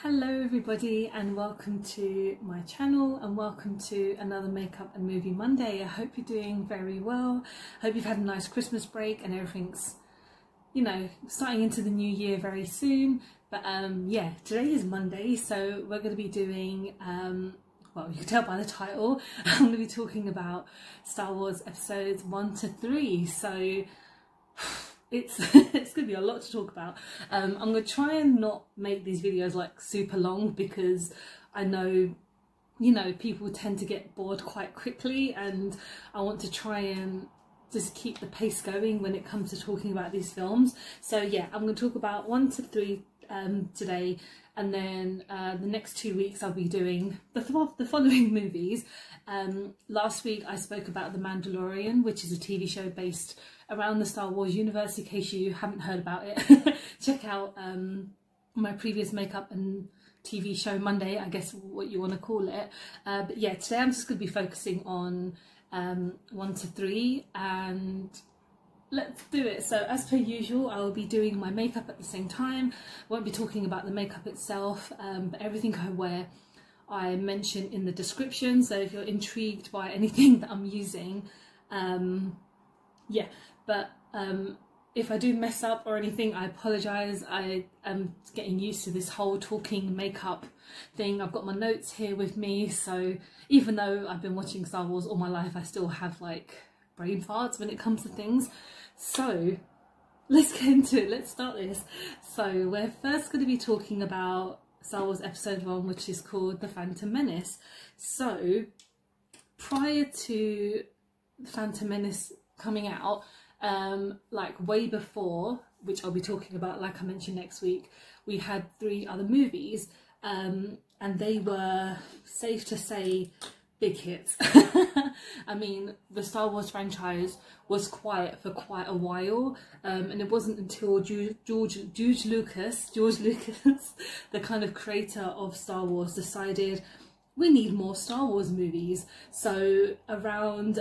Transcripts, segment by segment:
Hello everybody and welcome to my channel and welcome to another makeup and movie Monday. I hope you're doing very well. Hope you've had a nice Christmas break and everything's, you know, starting into the new year very soon. But yeah, today is Monday, so we're going to be doing, well, you can tell by the title, I'm going to be talking about Star Wars episodes 1 to 3. So it's it's gonna be a lot to talk about. I'm gonna try and not make these videos like super long because I know, you know, people tend to get bored quite quickly, and I want to try and just keep the pace going when it comes to talking about these films. So yeah, I'm gonna talk about 1 to 3 today, and then the next 2 weeks I'll be doing the following movies. Last week I spoke about The Mandalorian, which is a TV show based around the Star Wars universe. In case you haven't heard about it, check out my previous makeup and TV show Monday, I guess what you want to call it. But yeah, today I'm just going to be focusing on 1 to 3, and let's do it. So as per usual, I will be doing my makeup at the same time. Won't be talking about the makeup itself, but everything I wear I mention in the description. So if you're intrigued by anything that I'm using, yeah, but if I do mess up or anything, I apologise. I am getting used to this whole talking makeup thing. I've got my notes here with me, so even though I've been watching Star Wars all my life, I still have like brain farts when it comes to things. So let's get into it, let's start this. So we're first going to be talking about Star Wars episode 1, which is called The Phantom Menace. So prior to Phantom Menace coming out, like way before, which I'll be talking about like I mentioned next week, we had 3 other movies, and they were, safe to say, big hits. I mean, the Star Wars franchise was quiet for quite a while, and it wasn't until George Lucas, the kind of creator of Star Wars, decided we need more Star Wars movies. So around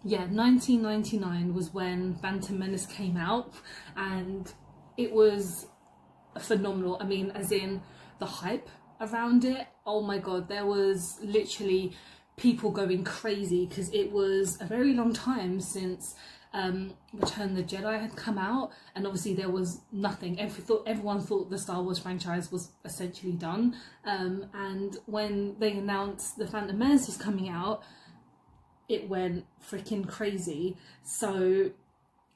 yeah, 1999 was when Phantom Menace came out, and it was phenomenal. I mean, as in the hype around it, oh my god, there was literally people going crazy because it was a very long time since Return of the Jedi had come out, and obviously there was nothing. Everyone thought the Star Wars franchise was essentially done, and when they announced the Phantom Menace was coming out, it went freaking crazy. So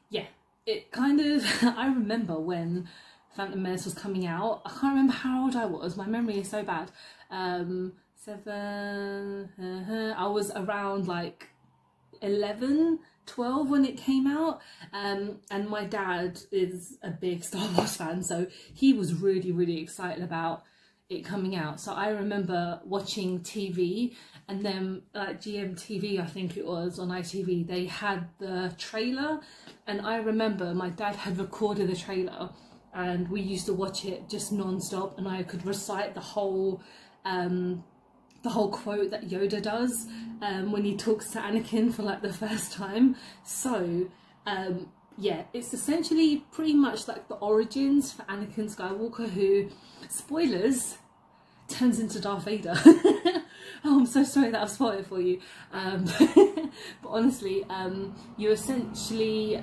yeah, it kind of I remember when Phantom Menace was coming out, I can't remember how old I was, my memory is so bad. 7, I was around like 11, 12 when it came out, and my dad is a big Star Wars fan, so he was really excited about it coming out. So I remember watching TV, and then like GMTV, I think it was, on ITV, they had the trailer, and I remember my dad had recorded the trailer and we used to watch it just non-stop, and I could recite the whole quote that Yoda does when he talks to Anakin for like the first time. So yeah, it's essentially pretty much like the origins for Anakin Skywalker, who, spoilers, turns into Darth Vader. Oh, I'm so sorry that I've spoiled it for you. But honestly, you essentially,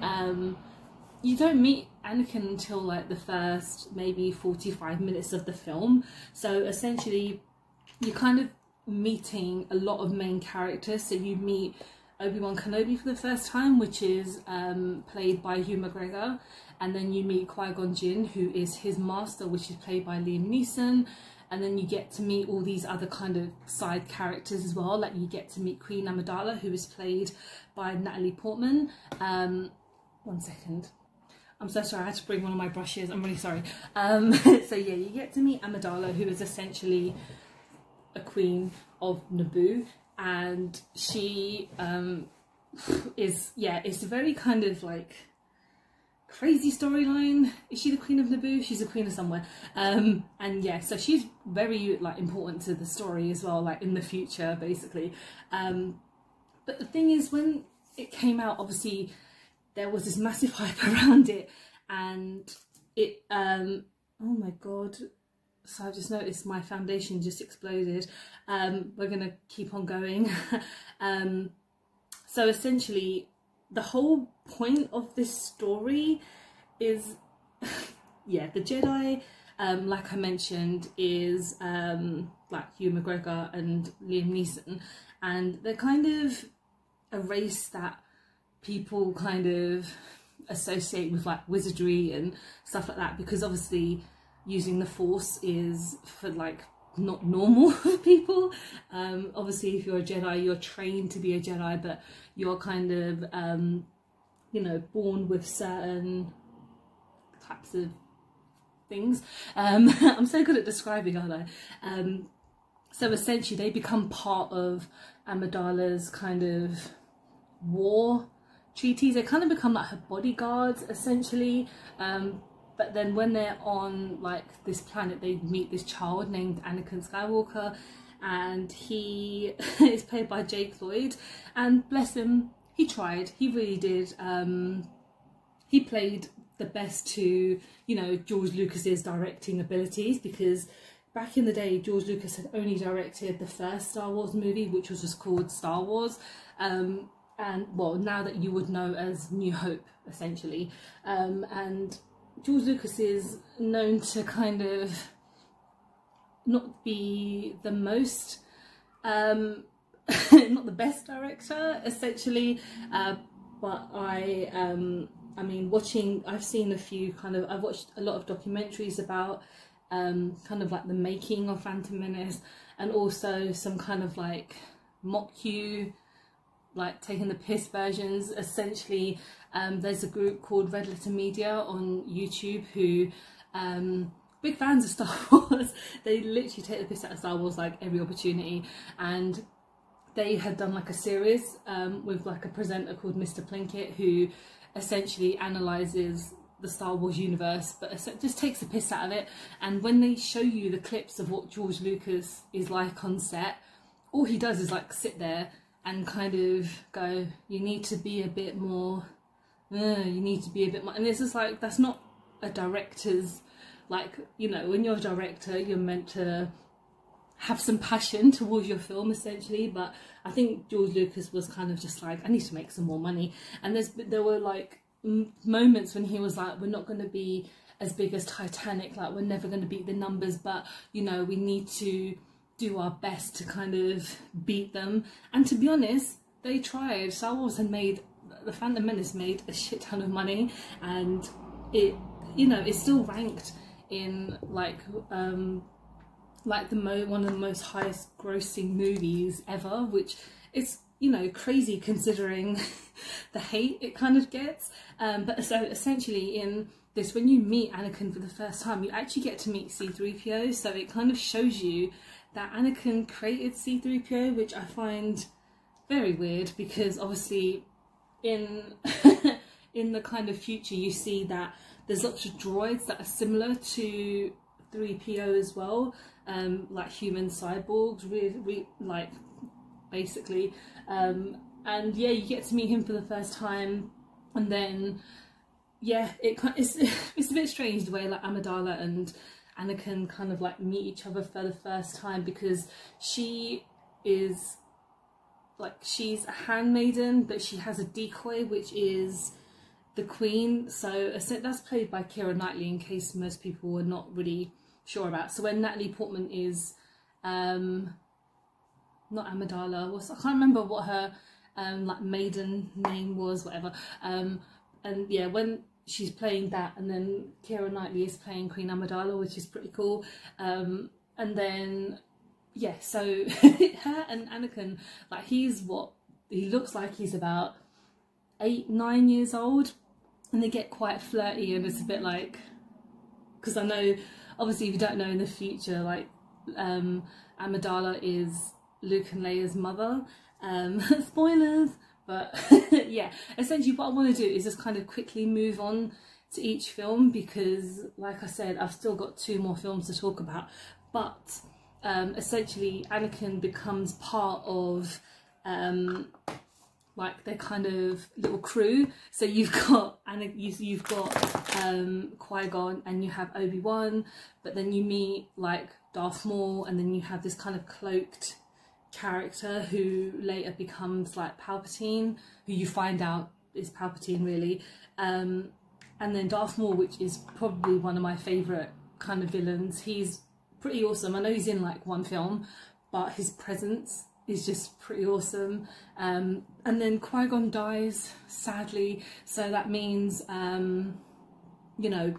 you don't meet Anakin until like the first maybe 45 minutes of the film. So essentially, you're kind of meeting a lot of main characters. So you meet Obi-Wan Kenobi for the first time, which is played by Hugh McGregor, and then you meet Qui-Gon Jinn, who is his master, which is played by Liam Neeson, and then you get to meet all these other kind of side characters as well. Like you get to meet Queen Amidala, who is played by Natalie Portman. 1 second. I'm so sorry, I had to bring one of my brushes, I'm really sorry. So yeah, you get to meet Amidala, who is essentially a queen of Naboo, and she is, yeah, it's a very kind of like crazy storyline. Is she the queen of Naboo? She's a queen of somewhere. And yeah, so she's very like important to the story as well, like in the future basically. But the thing is, when it came out, obviously there was this massive hype around it, and it oh my god, so I just noticed my foundation just exploded. We're gonna keep on going. So essentially, the whole point of this story is, yeah, the Jedi, like I mentioned, is like Hugh McGregor and Liam Neeson, and they're kind of a race that people kind of associate with like wizardry and stuff like that, because obviously using the Force is for like not normal people. Obviously if you're a Jedi, you're trained to be a Jedi, but you're kind of you know, born with certain types of things. I'm so good at describing, aren't I? So essentially they become part of Amidala's kind of war treaties. They kind of become like her bodyguards essentially. But then when they're on like this planet, they meet this child named Anakin Skywalker, and he is played by Jake Lloyd, and bless him, he tried, he really did. He played the best to, you know, George Lucas's directing abilities, because back in the day George Lucas had only directed the first Star Wars movie, which was just called Star Wars, and well, now that you would know as New Hope essentially. And George Lucas is known to kind of not be the most not the best director essentially, but I mean, I've seen a few kind of, I've watched a lot of documentaries about kind of like the making of Phantom Menace, and also some kind of like mock-you, like taking the piss versions essentially. There's a group called Red Letter Media on YouTube who big fans of Star Wars. They literally take the piss out of Star Wars like every opportunity, and they had done like a series with like a presenter called Mr. Plinkett, who essentially analyzes the Star Wars universe, but just takes the piss out of it. And when they show you the clips of what George Lucas is like on set, all he does is like sit there and kind of go, you need to be a bit more, you need to be a bit more, and it's just like, that's not a director's, like, you know, when you're a director, you're meant to have some passion towards your film essentially. But I think George Lucas was kind of just like, I need to make some more money. And there were like moments when he was like, we're not going to be as big as Titanic, like we're never going to beat the numbers, but you know, we need to do our best to kind of beat them. And to be honest, they tried. Star Wars had made, the Phantom Menace made a shit ton of money, and it, you know, it's still ranked in like one of the most highest grossing movies ever, which is, you know, crazy considering the hate it kind of gets. But so essentially in this, when you meet Anakin for the first time, you actually get to meet C-3PO, so it kind of shows you that Anakin created C-3PO, which I find very weird, because obviously in in the kind of future you see that there's lots of droids that are similar to 3PO as well, like human cyborgs, like basically, and yeah, you get to meet him for the first time, and then yeah, it's a bit strange the way like Amidala and Anakin kind of like meet each other for the first time, because she is like, she's a handmaiden, but she has a decoy, which is the Queen. So that's played by Keira Knightley, in case most people were not really sure about. So when Natalie Portman is not Amidala, I can't remember what her like maiden name was, whatever, and yeah, when she's playing that, and then Keira Knightley is playing Queen Amidala, which is pretty cool. And then yeah, so her and Anakin, like, he looks like he's about 8-9 years old, and they get quite flirty, and it's a bit like, because I know obviously if you don't know, in the future, like Amidala is Luke and Leia's mother, spoilers. But yeah, essentially what I want to do is just kind of quickly move on to each film, because like I said, I've still got 2 more films to talk about. But essentially Anakin becomes part of like their kind of little crew. So you've got Qui-Gon, and you have Obi-Wan, but then you meet like Darth Maul, and then you have this kind of cloaked character who later becomes like Palpatine, who you find out is Palpatine really. And then Darth Maul, which is probably one of my favourite kind of villains. He's pretty awesome. I know he's in like one film, but his presence is just pretty awesome. And then Qui-Gon dies, sadly, so that means, you know,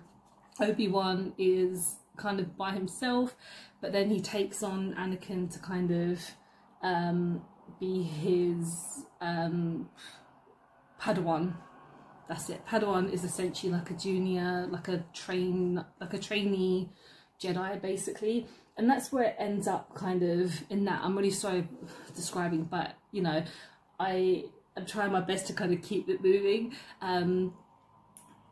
Obi-Wan is kind of by himself, but then he takes on Anakin to kind of be his Padawan. That's it. Padawan is essentially like a junior, like a trainee Jedi basically, and that's where it ends up kind of in that. I'm really sorry describing, but you know, I'm trying my best to kind of keep it moving. And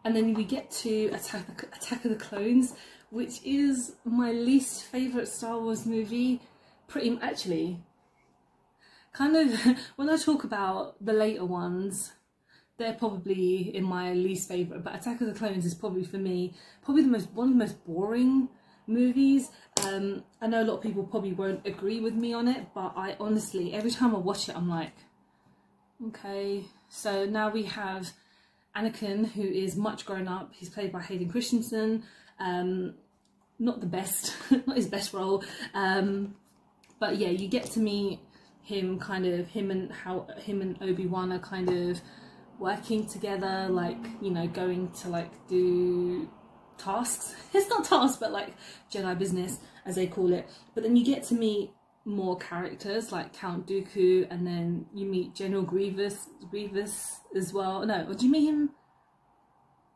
then we get to Attack of the Clones, which is my least favourite Star Wars movie, pretty actually. Kind of, when I talk about the later ones, they're probably in my least favourite, but Attack of the Clones is probably for me, one of the most boring movies. I know a lot of people probably won't agree with me on it, but I honestly, every time I watch it, I'm like, okay. So now we have Anakin, who is much grown up. He's played by Hayden Christensen. Not the best, not his best role, but yeah, you get to meet him, kind of him and Obi-Wan are kind of working together, like, you know, going to like do tasks. It's not tasks, but like Jedi business, as they call it. But then you get to meet more characters like Count Dooku, and then you meet General Grievous as well. No, or do you meet him?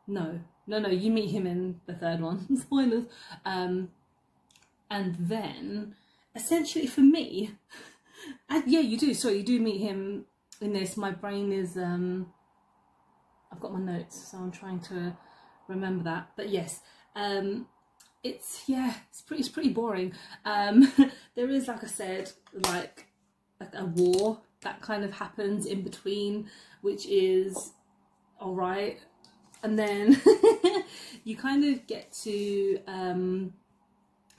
No, you meet him in the third one. Spoilers. And then essentially for me, yeah, you do. Sorry, you do meet him in this. My brain is I've got my notes, so I'm trying to remember that. But yes, it's pretty boring. There is, like I said, like a war that kind of happens in between, which is all right. And then you kind of get to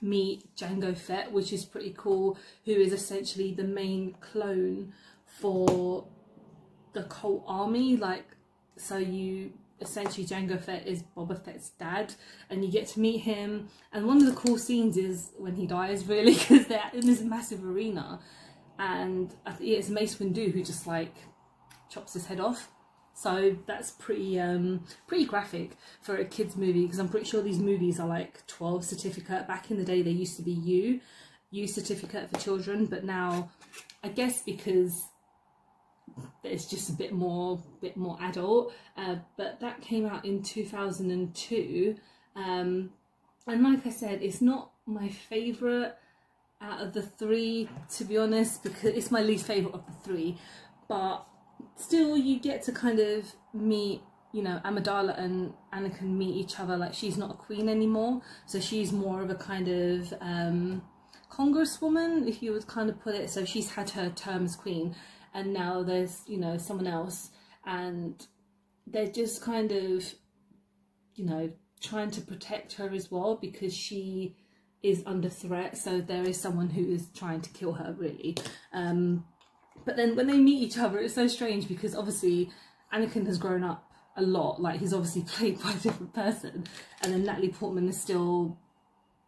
meet Jango Fett, which is pretty cool, who is essentially the main clone for the cult army. Like, so you essentially, Jango Fett is Boba Fett's dad, and you get to meet him. And one of the cool scenes is when he dies, really, because they're in this massive arena, and I think it's Mace Windu who just like chops his head off. So that's pretty graphic for a kids movie, because I'm pretty sure these movies are like 12 certificate. Back in the day they used to be U certificate for children, but now I guess because it's just a bit more adult. But that came out in 2002, and like I said, it's not my favourite out of the three, to be honest, because it's my least favourite of the three. But still, you get to kind of meet, you know, Amidala and Anakin meet each other. Like, she's not a queen anymore, so she's more of a kind of congresswoman, if you would kind of put it. So she's had her term as queen, and now there's, you know, someone else, and they're just kind of, you know, trying to protect her as well, because she is under threat. So there is someone who is trying to kill her, really. But then when they meet each other, it's so strange, because obviously Anakin has grown up a lot. Like, he's obviously played by a different person, and then Natalie Portman is still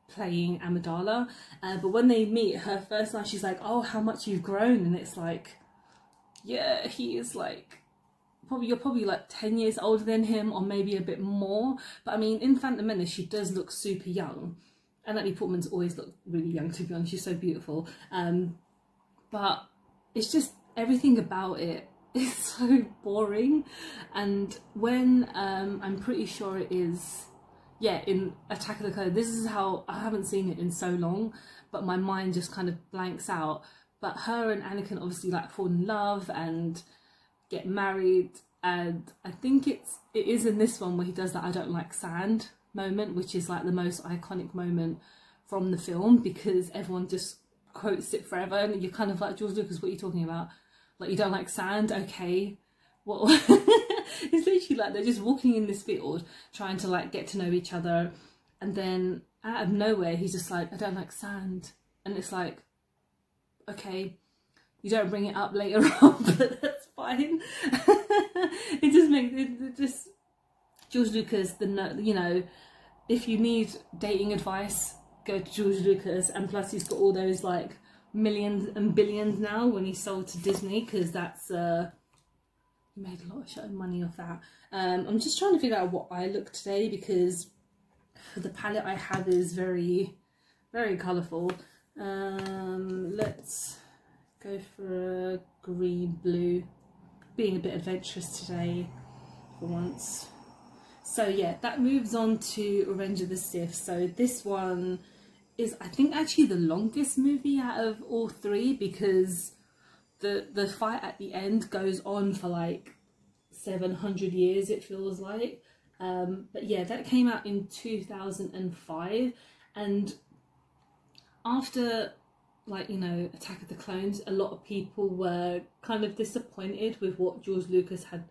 playing Amidala. But when they meet, her first line, she's like, "Oh, how much you've grown," and it's like, yeah, he is like, you're probably like 10 years older than him, or maybe a bit more. But I mean, in Phantom Menace, she does look super young, and Natalie Portman's always looked really young, to be honest. She's so beautiful. But it's just, everything about it is so boring. And when I'm pretty sure it is, yeah, in Attack of the Clones, this is how, I haven't seen it in so long, but my mind just kind of blanks out. But her and Anakin obviously like fall in love and get married, and I think it is in this one where he does that "I don't like sand" moment, which is like the most iconic moment from the film, because everyone just quotes it forever, and you're kind of like, George Lucas, what are you talking about? Like, you don't like sand? Okay. What? It's literally like they're just walking in this field trying to like get to know each other, and then out of nowhere he's just like, I don't like sand. And it's like, okay, you don't bring it up later on, but that's fine. It just makes it just George Lucas, you know, if you need dating advice, go to George Lucas. And plus he's got all those like millions and billions now when he sold to Disney, because that's he made a lot of money off that. I'm just trying to figure out what I look today, because the palette I have is very, very colourful. Let's go for a green blue, being a bit adventurous today for once. So yeah, that moves on to Revenge of the Sith. So this one is, I think, actually the longest movie out of all three, because the fight at the end goes on for like 700 years, it feels like. But yeah, that came out in 2005, and after, like, you know, Attack of the Clones, a lot of people were kind of disappointed with what George Lucas had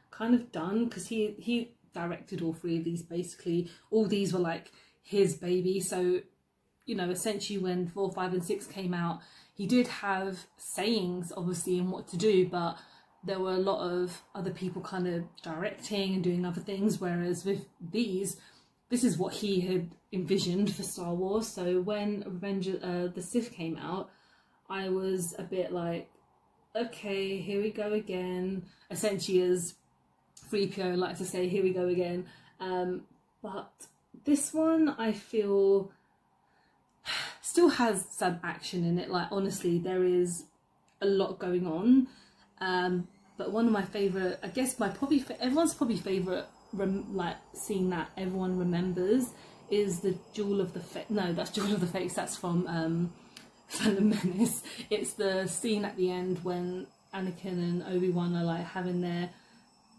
kind of done, because he directed all three of these basically. All these were like his baby. So, you know, essentially when 4, 5 and 6 came out, he did have sayings obviously in what to do, but there were a lot of other people kind of directing and doing other things, whereas with these, this is what he had envisioned for Star Wars. So when Revenge of the Sith came out, I was a bit like, okay, here we go again. Essentially, as 3PO likes to say, here we go again. But this one, I feel, still has some action in it. Like, honestly, there is a lot going on. But one of my favourite, I guess everyone's probably favourite like scene that everyone remembers is the Duel of the Fates. No, that's Duel of the Fates, that's from Phantom Menace. It's the scene at the end when Anakin and Obi-Wan are like having their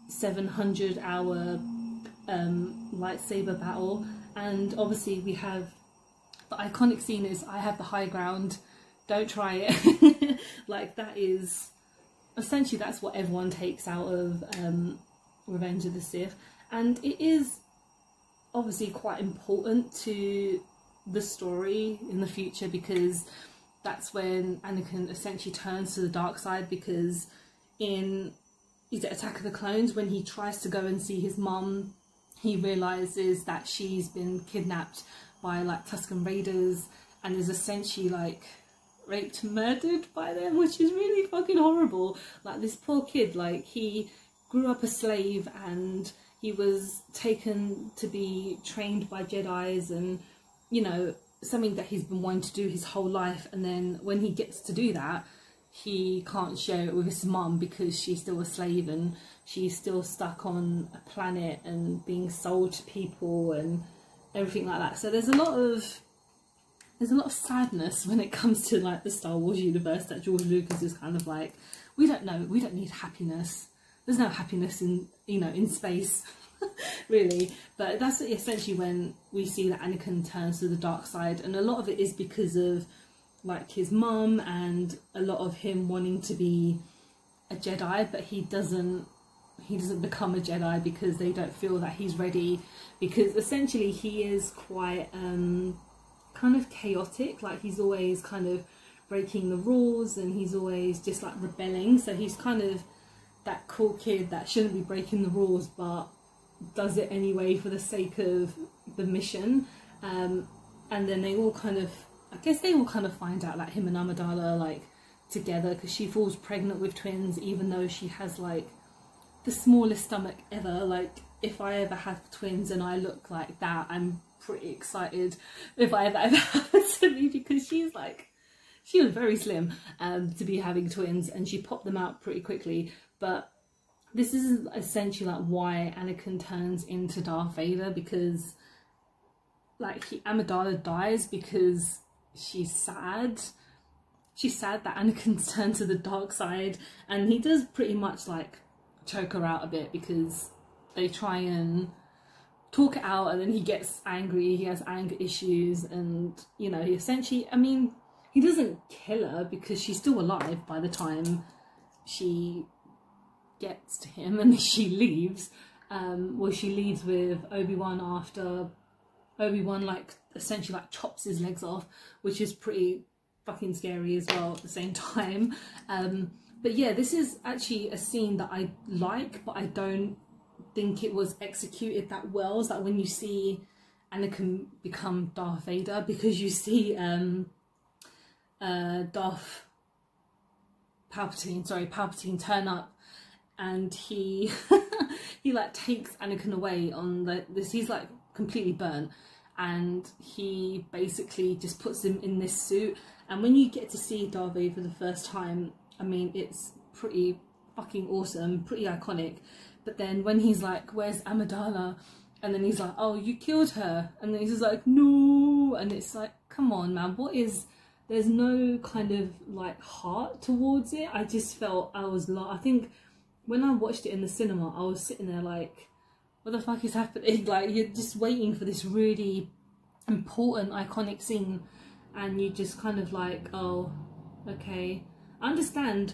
700-hour lightsaber battle, and obviously we have the iconic scene is, I have the high ground, don't try it. Like, that is essentially, that's what everyone takes out of Revenge of the Sith, and it is obviously quite important to the story in the future, because that's when Anakin essentially turns to the dark side, because in Attack of the Clones, when he tries to go and see his mum, he realises that she's been kidnapped by like Tusken Raiders and is essentially like raped, murdered by them, which is really fucking horrible. Like, this poor kid, like, he grew up a slave and he was taken to be trained by Jedis, and, you know, something that he's been wanting to do his whole life, and then when he gets to do that, he can't share it with his mum because she's still a slave and she's still stuck on a planet and being sold to people and everything like that. So there's a lot of sadness when it comes to like the Star Wars universe, that George Lucas is kind of like, we don't need happiness. There's no happiness in, you know, in space. Really. But that's essentially when we see that Anakin turns to the dark side, and a lot of it is because of like his mum and a lot of him wanting to be a Jedi, but he doesn't become a Jedi because they don't feel that he's ready, because essentially he is quite kind of chaotic. Like, he's always kind of breaking the rules and he's always just like rebelling. So he's kind of that cool kid that shouldn't be breaking the rules but does it anyway for the sake of the mission. And then they all kind of, I guess they all kind of find out that him and Amidala are like together, because she falls pregnant with twins, even though she has like the smallest stomach ever. Like, if I ever have twins and I look like that, I'm pretty excited if I ever happens to me, because she was very slim to be having twins, and she popped them out pretty quickly. But this is essentially like why Anakin turns into Darth Vader, because like Amidala dies because she's sad that Anakin's turned to the dark side, and he does pretty much like choke her out a bit, because they try and talk it out and then he gets angry, he has anger issues, and, you know, he essentially, I mean, he doesn't kill her because she's still alive by the time she gets to him and she leaves. Well, she leaves with Obi-Wan after Obi-Wan like essentially like chops his legs off, which is pretty fucking scary as well at the same time. But yeah, this is actually a scene that I like, but I don't think it was executed that well. It's like when you see Anakin become Darth Vader, because you see Palpatine turn up, and he he like takes Anakin away on this. He's like completely burnt, and he basically just puts him in this suit. And when you get to see Darth Vader for the first time, I mean, it's pretty fucking awesome, pretty iconic. But then when he's like, where's Amidala? And then he's like, oh, you killed her. And then he's just like, no. And it's like, come on, man, there's no kind of like heart towards it. I just felt I think when I watched it in the cinema, I was sitting there like, what the fuck is happening? Like, you're just waiting for this really important, iconic scene, and you just kind of like, oh, okay. I understand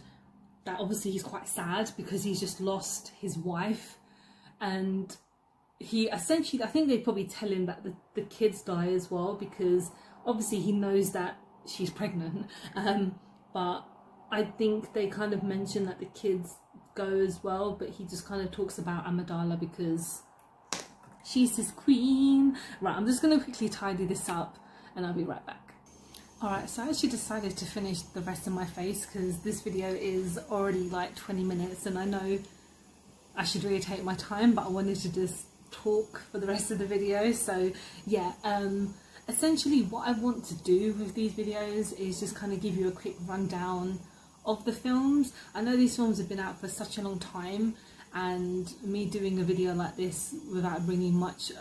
that obviously he's quite sad because he's just lost his wife, and he essentially, I think they probably tell him that the kids die as well, because obviously he knows that she's pregnant, but I think they kind of mention that the kids go as well, but he just kind of talks about Amidala because she's his queen. Right, I'm just going to quickly tidy this up and I'll be right back. Alright, so I actually decided to finish the rest of my face because this video is already like 20 minutes and I know I should really take my time, but I wanted to just talk for the rest of the video. So yeah, essentially what I want to do with these videos is just kind of give you a quick rundown of the films. I know these films have been out for such a long time, and me doing a video like this without bringing much,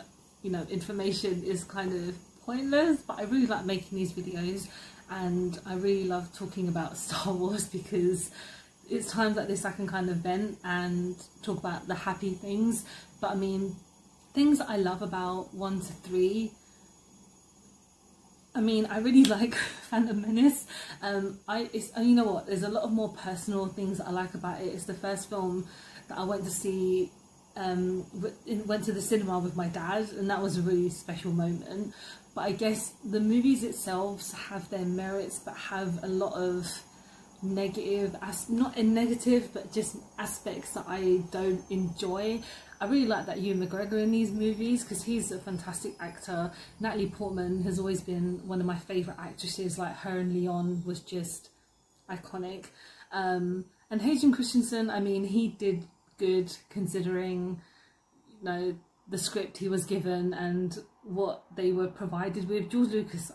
you know, information is kind of pointless, but I really like making these videos and I really love talking about Star Wars because it's times like this I can kind of vent and talk about the happy things. But I mean, things that I love about 1 to 3, I mean, I really like Phantom Menace. You know what, there's a lot of more personal things that I like about it. It's the first film that I went to see, went to the cinema with my dad, and that was a really special moment. But I guess the movies itself have their merits, but have a lot of negative, not in negative, but just aspects that I don't enjoy. I really like that Ewan McGregor in these movies because he's a fantastic actor. Natalie Portman has always been one of my favourite actresses. Like, her and Leon was just iconic. And Hayden Christensen, I mean, he did good considering, you know, the script he was given and what they were provided with. George Lucas,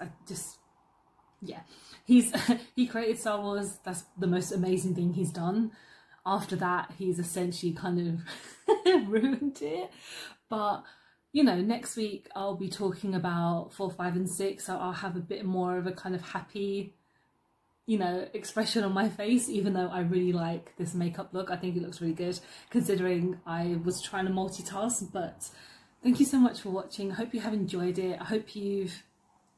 yeah, he created Star Wars. That's the most amazing thing he's done. After that, he's essentially kind of ruined it. But, you know, next week I'll be talking about 4, 5 and 6, so I'll have a bit more of a kind of happy, you know, expression on my face, even though I really like this makeup look. I think it looks really good considering I was trying to multitask. But thank you so much for watching. I hope you have enjoyed it. I hope you've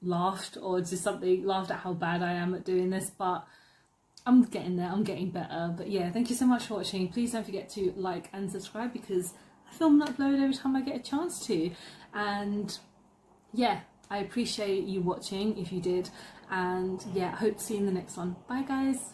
laughed or just laughed at how bad I am at doing this, but I'm getting there, I'm getting better. But yeah, thank you so much for watching. Please don't forget to like and subscribe because I film and upload every time I get a chance to. And yeah, I appreciate you watching if you did. And yeah, I hope to see you in the next one. Bye guys.